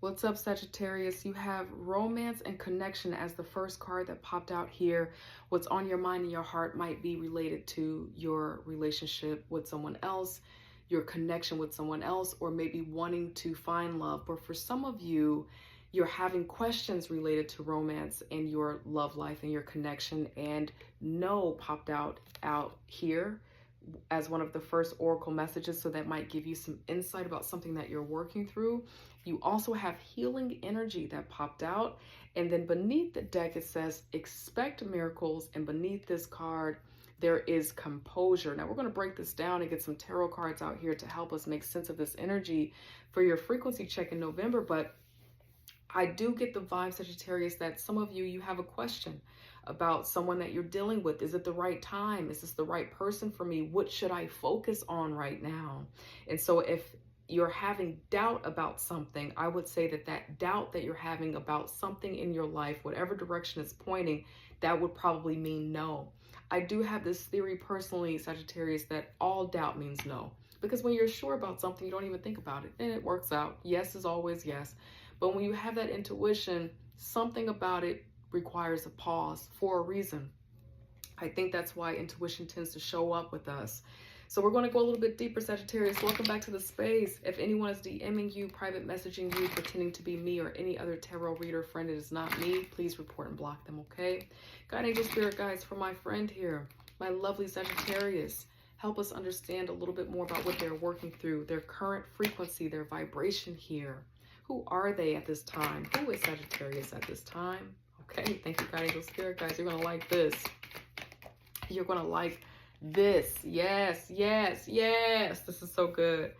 What's up, Sagittarius? You have romance and connection as the first card that popped out here. What's on your mind and your heart might be related to your relationship with someone else, your connection with someone else, or maybe wanting to find love. But for some of you, you're having questions related to romance and your love life and your connection, and no popped out here as one of the first oracle messages, so that might give you some insight about something that you're working through. You also have healing energy that popped out, and then beneath the deck it says expect miracles, and beneath this card there is composure. Now we're going to break this down and get some tarot cards out here to help us make sense of this energy for your frequency check in November. But I do get the vibe, Sagittarius, that some of you have a question about someone that you're dealing with. Is it the right time? Is this the right person for me? What should I focus on right now? And so if you're having doubt about something, I would say that that doubt that you're having about something in your life, whatever direction it's pointing, that would probably mean no. I do have this theory personally, Sagittarius, that all doubt means no. Because when you're sure about something, you don't even think about it, and it works out. Yes is always yes. But when you have that intuition, something about it requires a pause for a reason. I think that's why intuition tends to show up with us. So we're going to go a little bit deeper, Sagittarius. Welcome back to the space. If anyone is DMing you, private messaging you, pretending to be me or any other tarot reader friend, it is not me. Please report and block them, okay? God, angel, spirit guides for my friend here, my lovely Sagittarius. Help us understand a little bit more about what they're working through, their current frequency, their vibration here. Who are they at this time? Who is Sagittarius at this time? Okay, thank you, God, angel, spirit guides. You're going to like this. You're going to like this. Yes, yes, yes. This is so good.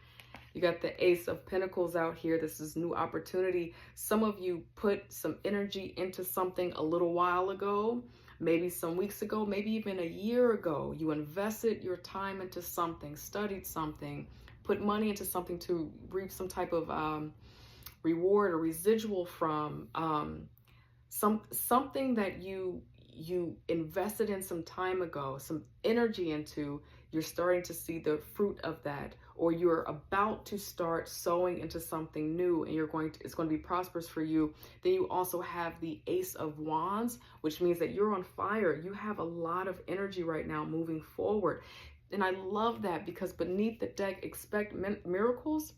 You got the Ace of Pentacles out here. This is new opportunity. Some of you put some energy into something a little while ago, maybe some weeks ago, maybe even a year ago. You invested your time into something, studied something, put money into something to reap some type of reward or residual from something that you invested in some time ago, some energy into. You're starting to see the fruit of that, or you're about to start sowing into something new, and it's going to be prosperous for you. Then you also have the Ace of Wands, which means that you're on fire. You have a lot of energy right now moving forward, and I love that, because beneath the deck, expect miracles.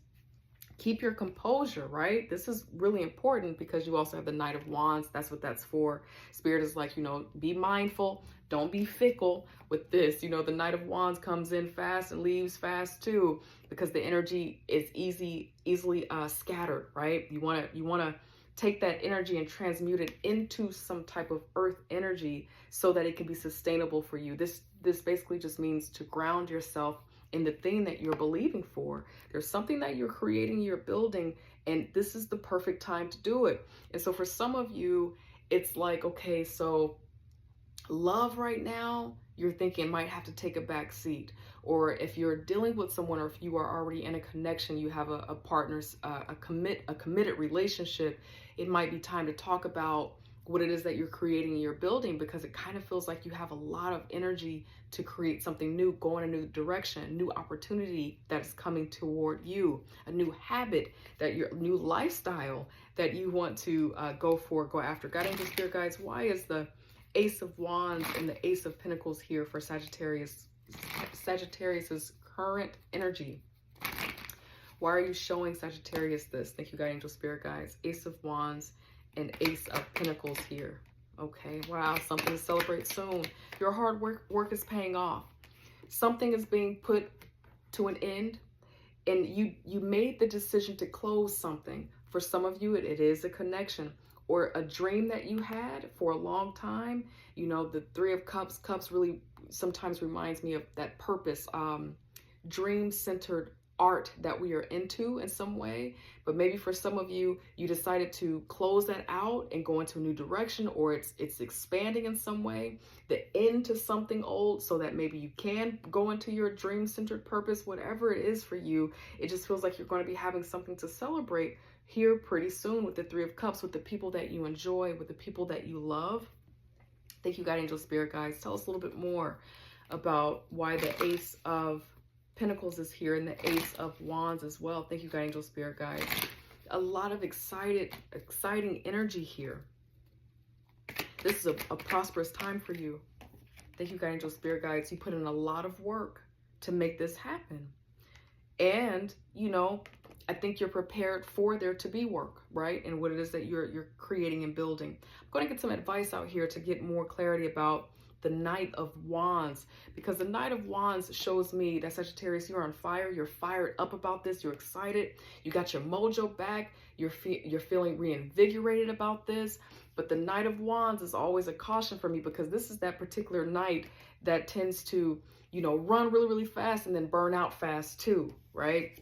Keep your composure, right? This is really important, because you also have the Knight of Wands. That's what that's for. Spirit is like, be mindful. Don't be fickle with this. The Knight of Wands comes in fast and leaves fast too, because the energy is easily scattered, right? You want to take that energy and transmute it into some type of earth energy so that it can be sustainable for you. This basically just means to ground yourself in the thing that you're believing for. There's something that you're creating, you're building, and this is the perfect time to do it. And so for some of you, it's like, okay, so love right now, you're thinking might have to take a back seat. Or if you're dealing with someone, or if you are already in a connection, you have a partner's, a committed relationship, it might be time to talk about what it is that you're creating and you're building, because it kind of feels like you have a lot of energy to create something new, go in a new direction, a new opportunity that is coming toward you, a new habit, new lifestyle that you want to go after. God, angel, spirit guides, why is the Ace of Wands and the Ace of Pentacles here for Sagittarius's current energy? Why are you showing Sagittarius this? Thank you, God, angel, spirit guides. Ace of Wands and Ace of Pentacles here. Okay, wow, something to celebrate soon. Your hard work is paying off. Something is being put to an end, and you made the decision to close something. For some of you, it is a connection or a dream that you had for a long time. The Three of Cups really sometimes reminds me of that purpose, dream-centered art that we are into in some way. But maybe for some of you, you decided to close that out and go into a new direction, or it's expanding in some way, the end to something old, so that maybe you can go into your dream-centered purpose. Whatever it is for you, it just feels like you're going to be having something to celebrate here pretty soon with the Three of Cups, with the people that you enjoy, with the people that you love. Thank you, God, angel, spirit guides. Tell us a little bit more about why the Ace of Pentacles is here and the Ace of Wands as well. Thank you, God, angel, spirit guides. a lot of exciting energy here. This is a prosperous time for you. Thank you, God, angel, spirit guides. You put in a lot of work to make this happen. And, you know, I think you're prepared for there to be work, right? And what it is that you're creating and building. I'm going to get some advice out here to get more clarity about the Knight of Wands, because the Knight of Wands shows me that, Sagittarius, you're on fire. You're fired up about this. You're excited. You got your mojo back. You're feeling reinvigorated about this. But the Knight of Wands is always a caution for me, because this is that particular knight that tends to, you know, run really, really fast and then burn out fast too, right?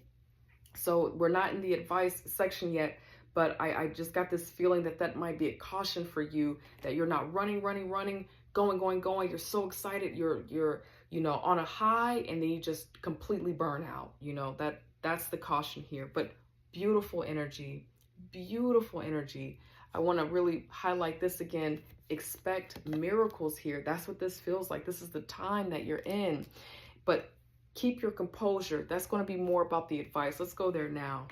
So we're not in the advice section yet, but I just got this feeling that that might be a caution for you, that you're not running, going. You're so excited. You're, you know, on a high, and then you just completely burn out. You know, that's the caution here. But beautiful energy, beautiful energy. I want to really highlight this again. Expect miracles here. That's what this feels like. This is the time that you're in. But keep your composure. That's going to be more about the advice. Let's go there now.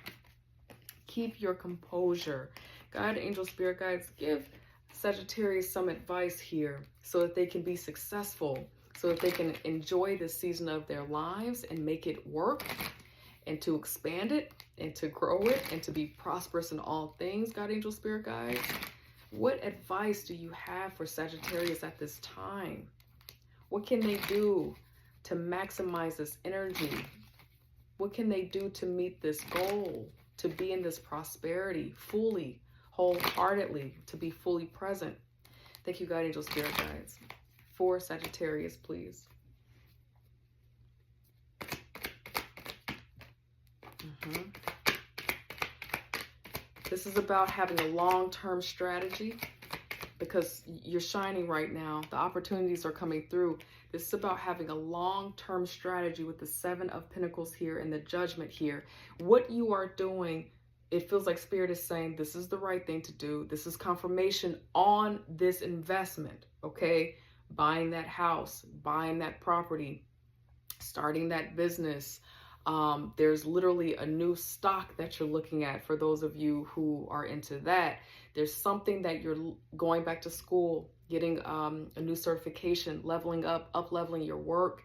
Keep your composure. God, angel, spirit guides, give Sagittarius some advice here so that they can be successful, so that they can enjoy this season of their lives and make it work, and to expand it and to grow it and to be prosperous in all things. God, angel, spirit guides, what advice do you have for Sagittarius at this time? What can they do to maximize this energy? What can they do to meet this goal, to be in this prosperity fully, wholeheartedly, to be fully present? Thank you, God, angel, spirit guides. For Sagittarius, please. This is about having a long-term strategy, because you're shining right now. The opportunities are coming through. This is about having a long-term strategy with the Seven of Pentacles here and the Judgment here. What you are doing, it feels like Spirit is saying this is the right thing to do. This is confirmation on this investment, okay? Buying that house, buying that property, starting that business. There's literally a new stock that you're looking at for those of you who are into that. There's something that you're going back to school, getting a new certification, leveling up leveling your work.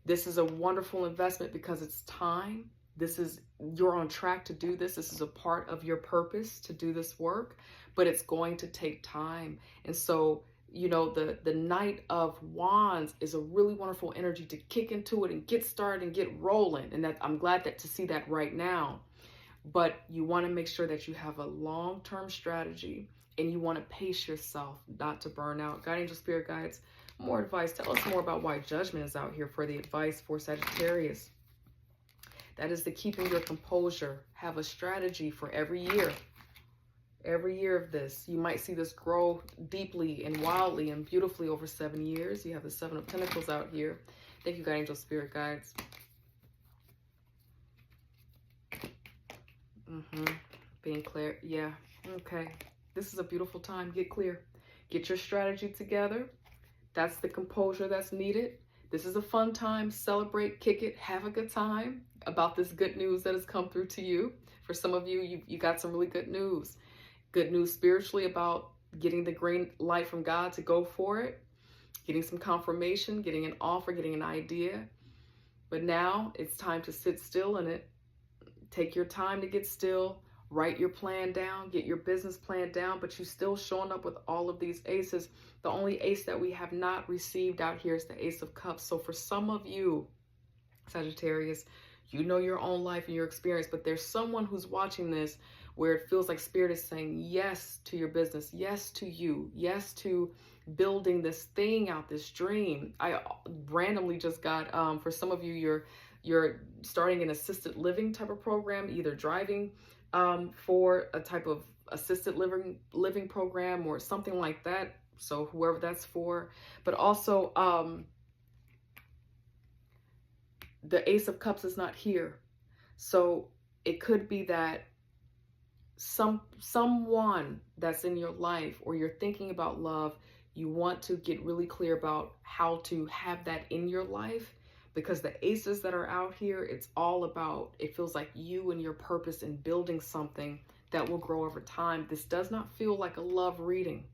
This is a wonderful investment because it's time. You're on track to do this. This is a part of your purpose to do this work, but it's going to take time. And so, you know, the Knight of Wands is a really wonderful energy to kick into it and get started and get rolling. And I'm glad to see that right now. But you want to make sure that you have a long-term strategy, and you want to pace yourself not to burn out. God, angel, spirit guides, more advice. Tell us more about why Judgment is out here for the advice for Sagittarius. That is the keeping your composure. Have a strategy for every year. Every year of this, you might see this grow deeply and wildly and beautifully over 7 years. You have the Seven of Pentacles out here. Thank you, God, angel, spirit guides. Being clear. Yeah. Okay. This is a beautiful time. Get clear. Get your strategy together. That's the composure that's needed. This is a fun time. Celebrate, kick it, have a good time about this good news that has come through to you. For some of you, you got some really good news. Good news spiritually about getting the green light from God to go for it. Getting some confirmation, getting an offer, getting an idea. But now it's time to sit still in it. Take your time to get still. Write your plan down. Get your business plan down. But you're still showing up with all of these aces. The only ace that we have not received out here is the Ace of Cups. So for some of you, Sagittarius, you know your own life and your experience. But there's someone who's watching this where it feels like Spirit is saying yes to your business. Yes to you. Yes to building this thing out, this dream. I randomly just got, for some of you, you're starting an assisted living type of program, either driving for a type of assisted living program or something like that. So whoever that's for, but also the Ace of Cups is not here. So it could be that someone that's in your life, or you're thinking about love, you want to get really clear about how to have that in your life. Because the aces that are out here, it's all about, it feels like you and your purpose in building something that will grow over time. This does not feel like a love reading.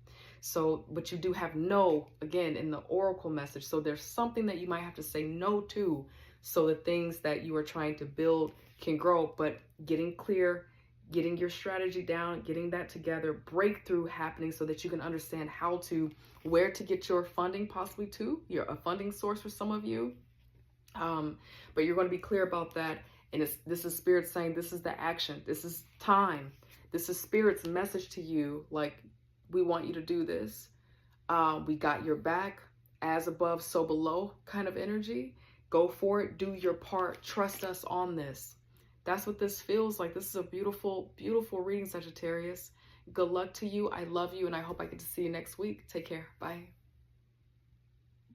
So, but you do have no, again, in the oracle message. So there's something that you might have to say no to, so the things that you are trying to build can grow. But getting clear, getting your strategy down, getting that together, breakthrough happening so that you can understand where to get your funding, possibly to a funding source for some of you. But you're going to be clear about that. And this is Spirit saying, this is the action. This is time. This is Spirit's message to you. Like, we want you to do this. We got your back, as above, so below kind of energy. Go for it. Do your part. Trust us on this. That's what this feels like. This is a beautiful, beautiful reading, Sagittarius. Good luck to you. I love you, and I hope I get to see you next week. Take care. Bye.